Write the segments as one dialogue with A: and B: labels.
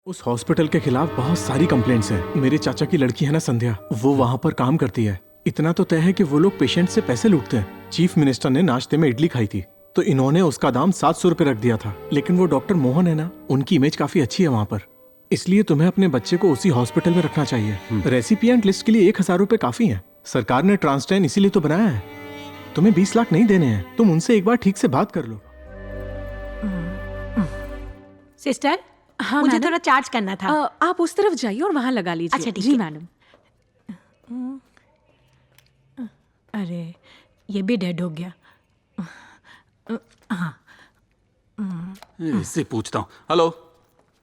A: उस हॉस्पिटल के खिलाफ बहुत सारी कंप्लेंट्स हैं। मेरे चाचा की लड़की है ना संध्या, वो वहाँ पर काम करती है। इतना तो तय है कि वो लोग पेशेंट से पैसे लूटते हैं। चीफ मिनिस्टर ने नाश्ते में इडली खाई थी तो इन्होंने उसका दाम 700 रुपए रख दिया था। लेकिन वो डॉक्टर मोहन है ना, उनकी इमेज काफी अच्छी है वहाँ पर, इसलिए तुम्हें अपने बच्चे को उसी हॉस्पिटल में रखना चाहिए। रेसिपिएंट लिस्ट के लिए 1000 रुपए काफी है। सरकार ने ट्रांसटेन इसीलिए तो बनाया है। तुम्हें 20 लाख नहीं देने हैं, तुम उनसे एक बार ठीक से बात कर लो।
B: सिस्टर,
C: हाँ
B: मुझे
C: मैडम,
B: थोड़ा चार्ज करना था।
C: आप उस तरफ जाइए और वहाँ लगा लीजिए।
B: अच्छा, ठीक
C: जी
B: है।
C: मैडम।
B: अरे ये भी डेड हो गया। हाँ,
D: इससे पूछता हूँ। Hello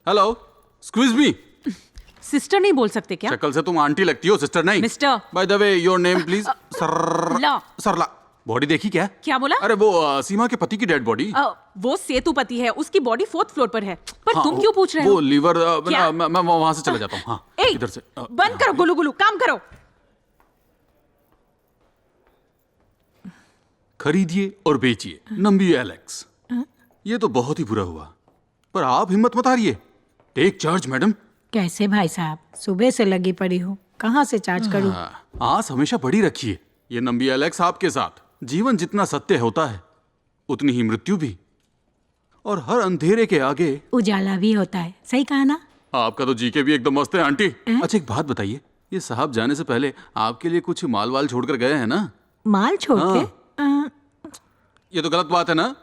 D: hello, excuse me.
C: Sister नहीं बोल सकते क्या?
D: शक्ल से तुम आंटी लगती हो, सिस्टर नहीं।
C: Mister.
D: By the way, your name please.
C: ला।
D: सरला। बॉडी देखी क्या?
C: क्या बोला?
D: अरे वो सीमा के पति की डेड बॉडी।
C: वो सेतुपति है, उसकी बॉडी 4th फ्लोर पर है। पर
D: हाँ,
C: तुम क्यों पूछ रहे
D: वो
C: हो?
D: लीवर
C: क्या?
D: मैं वहां से चला जाता हूँ। हाँ,
C: ए,
D: इधर से
C: बंद करो गुलू गुलू, काम करो।
D: खरीदिए और बेचिए नंबी एलेक्स। ये तो बहुत ही बुरा हुआ, पर आप हिम्मत मत हारिए। Take charge madam.
B: कैसे भाई साहब, सुबह से लगी पड़ी हूँ, कहाँ से चार्ज करूँ?
D: आस हमेशा बड़ी रखिए। ये नंबी एलेक्स आपके साथ। जीवन जितना सत्य होता है उतनी ही मृत्यु भी, और हर अंधेरे के आगे
B: उजाला भी होता है। सही कहा ना?
D: आपका तो जीके भी एकदम मस्त है आंटी। अच्छा एक बात बताइए, ये साहब जाने से पहले आपके लिए कुछ माल वाल छोड़कर गए हैं ना?
B: माल छोड़ के?
D: ये तो गलत बात है ना।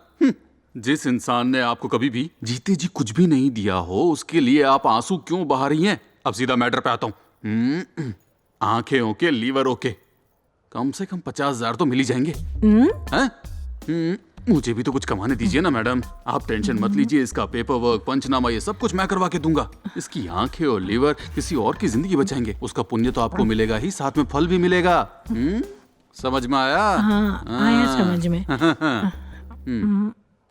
D: जिस इंसान ने आपको कभी भी जीते जी कुछ भी नहीं दिया हो, उसके लिए आप आंसू क्यों बहा रही हैं? अब सीधा मैटर पे आता हूँ। आंखें ओके, लीवर ओके, कम से कम 50,000 तो मिल ही जाएंगे। हैं? मुझे भी तो कुछ कमाने दीजिए ना मैडम। आप टेंशन मत लीजिए, इसका पेपर वर्क, पंचनामा, ये सब कुछ मैं करवा के दूंगा। इसकी आंखें और लीवर किसी और की जिंदगी बचाएंगे। उसका पुण्य तो आपको मिलेगा ही, साथ में फल भी मिलेगा। समझ में आया?
B: हाँ, आया समझ में।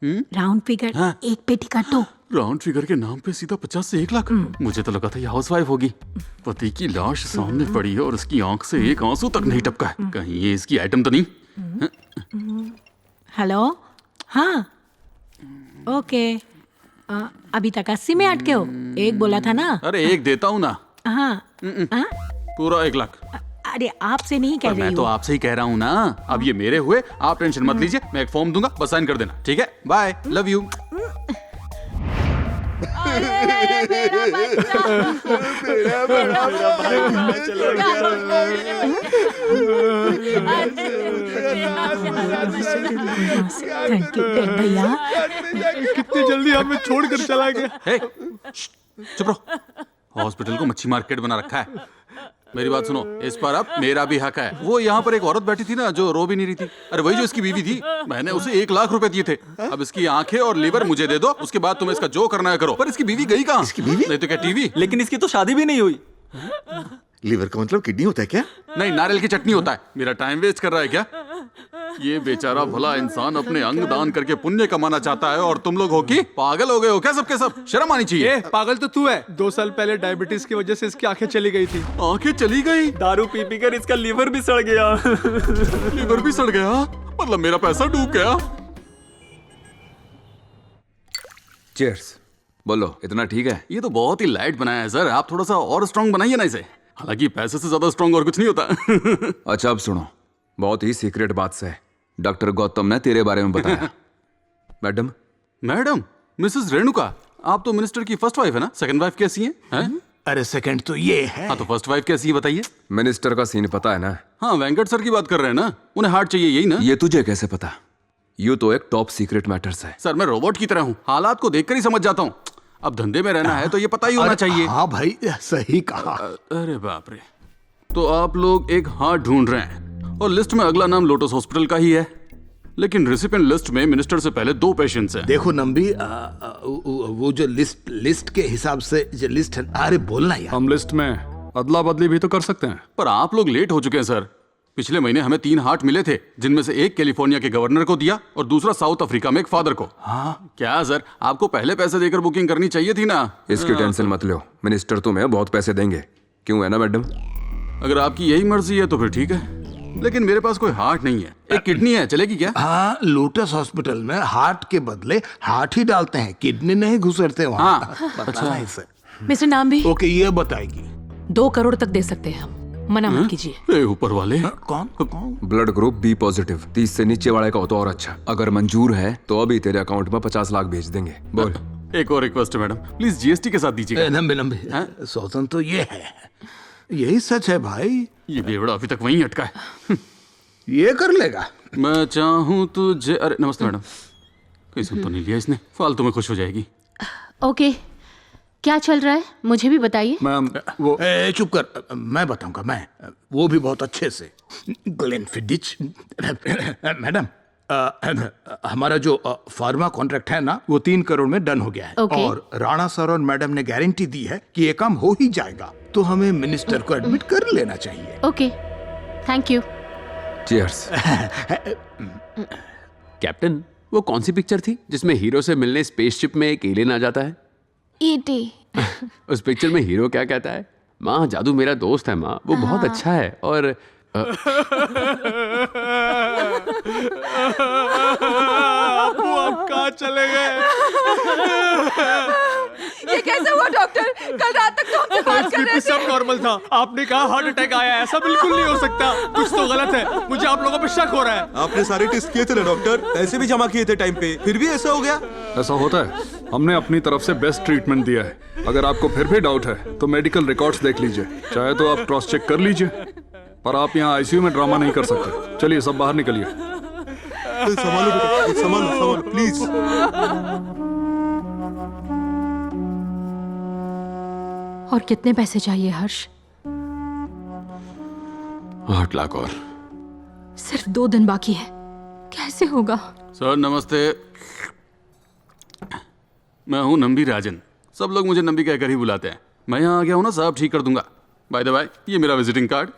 B: राउंड फिगर, एक पेटी काटो।
D: राउंड फिगर के नाम पे सीधा 50 से 1 लाख। मुझे तो लगा था ये हाउसवाइफ होगी। पति की लाश सामने पड़ी है और इसकी आंख से एक आंसू तक नहीं टपका है। कहीं ये इसकी आइटम तो नहीं?
B: हेलो, हाँ, ओके। अभी तक 80 में अटके हो? एक बोला था ना?
D: अरे एक देता हूँ ना।
B: हाँ,
D: पूरा 1 लाख।
B: अरे आपसे नहीं कह
D: पर
B: रही
D: मैं तो
B: हूँ।
D: आपसे ही कह रहा हूँ ना। अब ये मेरे हुए, आप टेंशन मत लीजिए। मैं एक फॉर्म दूंगा, बस साइन कर देना। ठीक है, bye, love you.
B: Thank you भैया।
A: कितनी जल्दी हमें छोड़कर चला गया।
D: हे, चुप रहो। हॉस्पिटल को मच्छी मार्केट बना रखा है। मेरी बात सुनो, इस पर अब मेरा भी हक है। वो यहाँ पर एक औरत बैठी थी ना, जो रो भी नहीं रही थी। अरे वही जो इसकी बीवी थी। मैंने उसे 1 लाख रुपए दिए थे। अब इसकी आंखें और लीवर मुझे दे दो, उसके बाद तुम्हें इसका जो करना है करो। पर इसकी बीवी गई कहाँ? इसकी बीवी नहीं तो क्या टीवी?
E: लेकिन इसकी तो शादी भी नहीं हुई।
F: लीवर का मतलब किडनी होता है क्या?
D: नहीं, नारियल की चटनी होता है। मेरा टाइम वेस्ट कर रहा है क्या? ये बेचारा भला इंसान अपने अंग दान करके पुण्य कमाना चाहता है, और तुम लोग हो कि पागल हो गए हो क्या? सबके सब शर्म आनी चाहिए।
A: पागल तो तू है। 2 साल पहले डायबिटीज की वजह से इसकी आंखें चली गई थी।
D: आंखें चली गई?
E: दारू पी पी कर इसका लीवर भी सड़ गया।
D: लीवर भी सड़ गया? मतलब मेरा पैसा डूब गया।
G: चीयर्स। बोलो, इतना ठीक है?
D: ये तो बहुत ही लाइट बनाया है सर। आप थोड़ा सा और स्ट्रांग बनाइए ना इसे। हालांकि पैसे से ज्यादा स्ट्रांग और कुछ नहीं होता।
G: अच्छा अब सुनो, बहुत ही सीक्रेट बात से डॉक्टर गौतम ने तेरे बारे में बताया। मैडम।
D: मैडम, मिसेस रेणुका, आप तो मिनिस्टर की फर्स्ट वाइफ है ना? सेकंड वाइफ कैसी हैं?
F: अरे सेकंड तो ये है।
D: हाँ, तो फर्स्ट वाइफ कैसी है बताइए?
G: मिनिस्टर का सीन पता है ना?
D: हाँ, वेंकट सर की बात कर रहे हैं ना? उन्हें हार्ट चाहिए, यही ना?
G: ये तुझे कैसे पता? यू तो एक टॉप सीक्रेट मैटर्स है।
D: सर मैं रोबोट की तरह हूँ, हालात को देखकर ही समझ जाता हूँ। अब धंधे में रहना है तो ये पता ही होना चाहिए।
F: हाँ भाई, सही कहा।
D: अरे बाप रे। तो आप लोग एक हार्ट ढूंढ रहे हैं और लिस्ट में अगला नाम लोटस हॉस्पिटल का ही है, लेकिन रेसिपिएंट लिस्ट में मिनिस्टर से पहले 2 पेशेंट्स हैं।
F: देखो नंबी, वो जो लिस्ट के हिसाब से जो लिस्ट है। अरे बोलना यार।
H: हम लिस्ट में अदला बदली भी तो कर सकते हैं।
D: पर आप लोग लेट हो चुके हैं सर। पिछले महीने हमें 3 हार्ट मिले थे, जिनमें से एक कैलिफोर्निया के गवर्नर को दिया और दूसरा साउथ अफ्रीका में एक फादर को। हाँ क्या सर, आपको पहले पैसे देकर बुकिंग करनी चाहिए थी ना?
G: इसकी टेंशन मत लो, मिनिस्टर तुम्हें बहुत पैसे देंगे। क्यों, है ना मैडम?
D: अगर आपकी यही मर्जी है तो फिर ठीक है, लेकिन मेरे पास कोई हार्ट नहीं है। एक किडनी है, चलेगी क्या?
F: हाँ, लोटस हॉस्पिटल में हार्ट के बदले हार्ट ही डालते हैं, किडनी नहीं घुसरते वहाँ।
D: हाँ,
F: अच्छा।
C: मिस्टर नाम्बी,
F: ओके, ये बताएगी।
C: 2 करोड़ तक दे सकते हैं हम, मना मत कीजिए।
D: ए ऊपर वाले,
F: कौन कौन?
G: ब्लड ग्रुप बी पॉजिटिव, 30 से नीचे वाले का हो तो और अच्छा। अगर मंजूर है तो अभी तेरे अकाउंट में 50 लाख भेज देंगे। बोल।
D: एक और रिक्वेस्ट है मैडम, प्लीज जीएसटी के साथ दीजिएगा।
F: नंबे नंबे सौतन तो ये है, यही सच है भाई।
D: ये बेवड़ा अभी तक वहीं अटका है।
F: ये कर लेगा।
D: मैं चाहूँ तुझे। अरे नमस्ते मैडम, कहीं सुन तो नहीं लिया इसने, फालतू में खुश हो जाएगी।
I: ओके, क्या चल रहा है मुझे भी बताइए।
H: मैम वो
F: चुप कर, मैं बताऊंगा। मैं वो भी बहुत अच्छे से। ग्लेनफिडिच मैडम, हमारा जो फार्मा कॉन्ट्रैक्ट है ना, वो 3 करोड़ में डन हो गया है।
I: Okay.
F: और राणा सर और मैडम ने गारंटी दी है कि ये काम हो ही जाएगा, तो हमें मिनिस्टर को एडमिट कर लेना चाहिए।
I: Okay, thank you.
G: Cheers.
J: Captain, वो कौन सी पिक्चर थी जिसमें हीरो से मिलने स्पेसशिप में एक एलियन आ जाता है?
I: ईटी।
J: उस पिक्चर में हीरो क्या कहता है? माँ, जादू मेरा दोस्त है माँ, वो बहुत अच्छा है। और
A: आप कहाँ चले गए?
C: ये कैसे हुआ डॉक्टर? कल रात तक तो हमसे बात कर रहे थे।
A: सब नॉर्मल था, आपने कहा हार्ट अटैक आया। ऐसा बिल्कुल नहीं हो सकता, कुछ तो गलत है। मुझे आप लोगों पे शक हो रहा है।
E: आपने सारे टेस्ट किए थे ना डॉक्टर, ऐसे भी जमा किए थे टाइम पे, फिर भी ऐसा हो गया।
H: ऐसा होता है, हमने अपनी तरफ से बेस्ट ट्रीटमेंट दिया है। अगर आपको फिर भी डाउट है तो मेडिकल रिकॉर्ड्स देख लीजिए, चाहे तो आप क्रॉस चेक कर लीजिए, पर आप यहाँ आईसीयू में ड्रामा नहीं कर सकते। चलिए सब बाहर निकलिए।
E: संभालो बेटा, संभालो संभालो प्लीज।
I: और कितने पैसे चाहिए हर्ष?
J: 8 लाख और।
I: सिर्फ 2 दिन बाकी है, कैसे होगा?
D: सर नमस्ते, मैं हूँ नंबी राजन। सब लोग मुझे नंबी कहकर ही बुलाते हैं। मैं यहाँ आ गया हूँ ना, सब ठीक कर दूंगा। बाय द बाय, ये मेरा विजिटिंग कार्ड।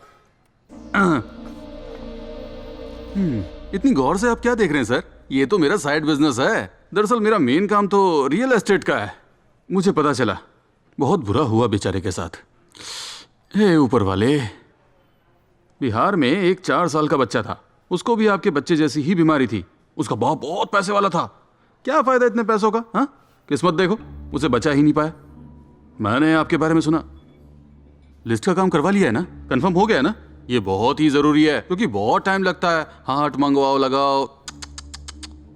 D: इतनी गौर से आप क्या देख रहे हैं सर? ये तो मेरा साइड बिजनेस है। दरअसल मेरा मेन काम तो रियल एस्टेट का है। मुझे पता चला, बहुत बुरा हुआ बेचारे के साथ। हे ऊपर वाले, बिहार में एक 4 साल का बच्चा था, उसको भी आपके बच्चे जैसी ही बीमारी थी। उसका बाप बहुत पैसे वाला था। क्या फायदा इतने पैसों का? हाँ, किस्मत देखो, उसे बचा ही नहीं पाया। मैंने आपके बारे में सुना, लिस्ट का काम करवा लिया है ना? कंफर्म हो गया है ना? ये बहुत ही जरूरी है, क्योंकि बहुत टाइम लगता है। हार्ट मंगवाओ, लगाओ,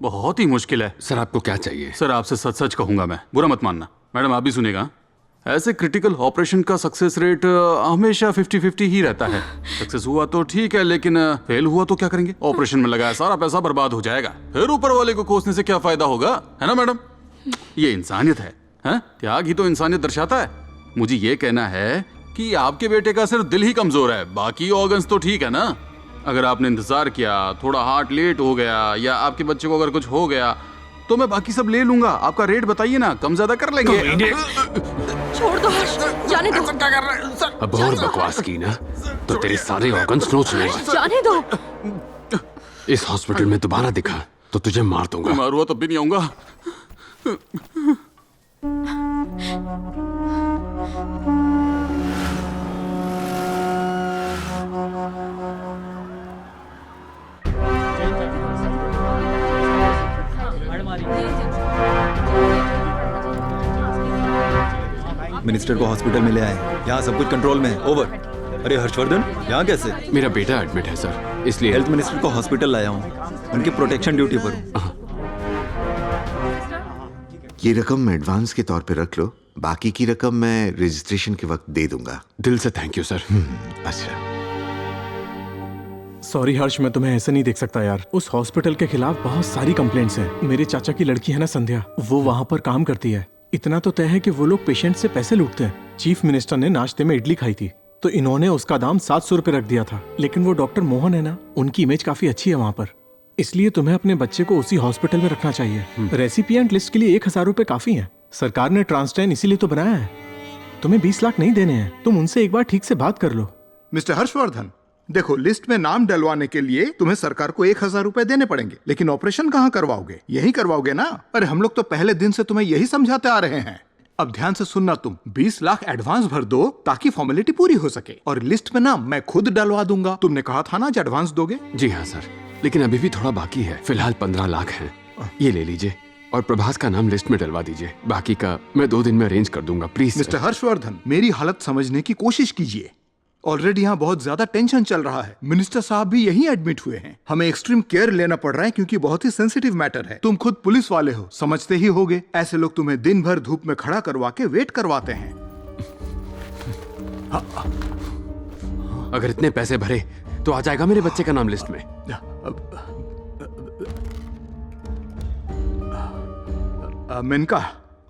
D: बहुत ही मुश्किल है।
J: सर आपको क्या चाहिए?
D: सर आपसे सच सच कहूंगा मैं, बुरा मत मानना। मैडम आप भी सुनेगा, ऐसे क्रिटिकल ऑपरेशन का सक्सेस रेट हमेशा 50-50 ही रहता है। सक्सेस हुआ तो ठीक है, लेकिन फेल हुआ तो क्या करेंगे? ऑपरेशन में लगाया सारा पैसा बर्बाद हो जाएगा। फिर ऊपर वाले को कोसने से क्या फायदा होगा, है ना मैडम? ये इंसानियत है, हैं? त्याग ही तो इंसानियत दर्शाता है। मुझे ये कहना है कि आपके बेटे का सिर्फ दिल ही कमजोर है, बाकी ऑर्गन्स तो ठीक है ना? अगर आपने इंतजार किया, थोड़ा हार्ट लेट हो गया, या आपके बच्चे को अगर कुछ हो गया, तो मैं बाकी सब ले लूंगा। आपका रेट बताइए ना, कम ज्यादा कर लेंगे।
C: छोड़ दो हर्ष, जाने दो।
J: अब और बकवास की ना तो तेरे सारे ऑर्गन्स नोच लेंगे।
C: जाने दो।
J: इस हॉस्पिटल में दोबारा दिखा तो तुझे मार दूंगा।
D: मार हुआ तब भी नहीं आऊंगा।
E: मिनिस्टर को हॉस्पिटल में ले आए, यहाँ सब कुछ कंट्रोल में है। ओवर। अरे हर्षवर्धन, यहाँ कैसे?
J: मेरा बेटा एडमिट है सर, इसलिए
E: हेल्थ मिनिस्टर को हॉस्पिटल लाया हूँ, उनकी प्रोटेक्शन ड्यूटी पर हूँ।
K: ये रकम एडवांस के तौर पे रख लो, बाकी की रकम मैं रजिस्ट्रेशन के वक्त दे दूंगा।
J: दिल से थैंक यू सर।
K: अच्छा।
A: सॉरी हर्ष, मैं तुम्हें ऐसे नहीं देख सकता यार। उस हॉस्पिटल के खिलाफ बहुत सारी कंप्लेंट्स हैं। मेरे चाचा की लड़की है ना संध्या, वो वहाँ पर काम करती है। इतना तो तय है कि वो लोग पेशेंट से पैसे लूटते हैं। चीफ मिनिस्टर ने नाश्ते में इडली खाई थी, तो इन्होंने उसका दाम 700 रुपए रख दिया था। लेकिन वो डॉक्टर मोहन है ना, उनकी इमेज काफी अच्छी है वहाँ पर, इसलिए तुम्हें अपने बच्चे को उसी हॉस्पिटल में रखना चाहिए। रेसिपिएंट लिस्ट के लिए 1000 रुपए काफी है। सरकार ने ट्रांसटेन इसीलिए तो बनाया है। तुम्हें 20 लाख नहीं देने हैं, तुम उनसे एक बार ठीक से बात कर लो।
F: मिस्टर हर्षवर्धन, देखो, लिस्ट में नाम डलवाने के लिए तुम्हें सरकार को 1000 रुपए देने पड़ेंगे, लेकिन ऑपरेशन कहाँ करवाओगे? यही करवाओगे ना? अरे हम लोग तो पहले दिन से तुम्हें यही समझाते आ रहे हैं। अब ध्यान से सुनना, तुम 20 लाख एडवांस भर दो ताकि फॉर्मेलिटी पूरी हो सके, और लिस्ट में नाम मैं खुद डलवा दूंगा। तुमने कहा था ना जो एडवांस दोगे।
J: जी हाँ सर, लेकिन अभी भी थोड़ा बाकी है। फिलहाल 15 लाख है, ये ले लीजिए। और प्रभास का नाम लिस्ट में डलवा दीजिए। बाकी का मैं 2 दिन में अरेंज कर दूंगा, प्लीज।
F: मिस्टर हर्षवर्धन, मेरी हालत समझने की कोशिश कीजिए। ऑलरेडी यहाँ बहुत ज्यादा टेंशन चल रहा है। मिनिस्टर साहब भी यहीं एडमिट हुए हैं। हमें एक्सट्रीम केयर लेना पड़ रहा है क्योंकि बहुत ही सेंसिटिव मैटर है। तुम खुद पुलिस वाले हो, समझते ही होगे। ऐसे लोग तुम्हें दिन भर धूप में खड़ा करवा के वेट करवाते हैं।
J: अगर इतने पैसे भरे तो आ जाएगा मेरे बच्चे का नाम लिस्ट में।
F: मेनका,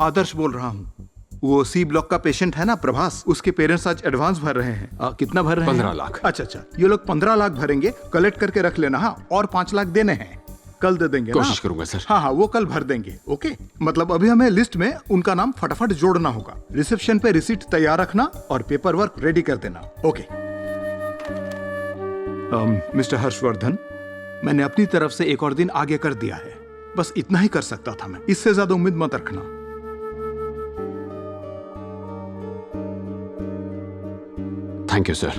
F: आदर्श बोल रहा हूँ। वो सी ब्लॉक का पेशेंट है ना प्रभास, उसके पेरेंट्स आज एडवांस भर रहे हैं। कितना भर रहे हैं?
J: 15 लाख।
F: अच्छा, ये लोग 15 लाख भरेंगे, कलेक्ट करके रख लेना। हाँ, और 5 लाख देने हैं, कल दे देंगे।
J: कोशिश करूंगा सर।
F: हाँ, वो कल भर देंगे। ओके, मतलब अभी हमें लिस्ट में उनका नाम फटाफट जोड़ना होगा। रिसेप्शन पे रिसीट तैयार रखना और पेपर वर्क रेडी कर देना। ओके। मिस्टर हर्षवर्धन, मैंने अपनी तरफ से एक और दिन आगे कर दिया है। बस इतना ही कर सकता था मैं, इससे ज्यादा उम्मीद मत रखना।
J: Thank you sir.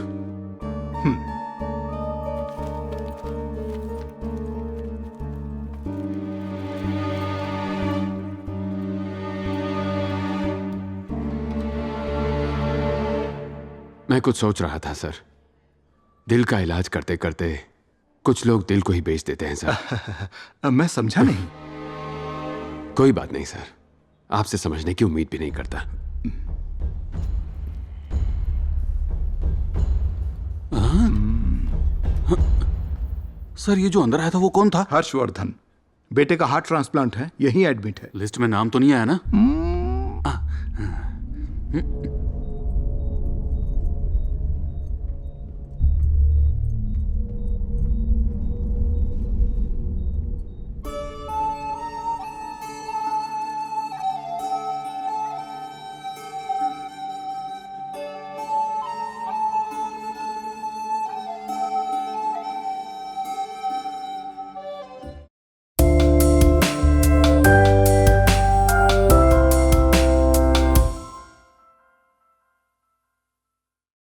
J: मैं कुछ सोच रहा था सर। दिल का इलाज करते करते कुछ लोग दिल को ही बेच देते हैं सर।
F: मैं समझा नहीं।
J: कोई बात नहीं सर, आपसे समझने की उम्मीद भी नहीं करता।
D: सर, ये जो अंदर आया था वो कौन था?
F: हर्षवर्धन, बेटे का हार्ट ट्रांसप्लांट है, यही एडमिट है।
D: लिस्ट में नाम तो नहीं आया ना?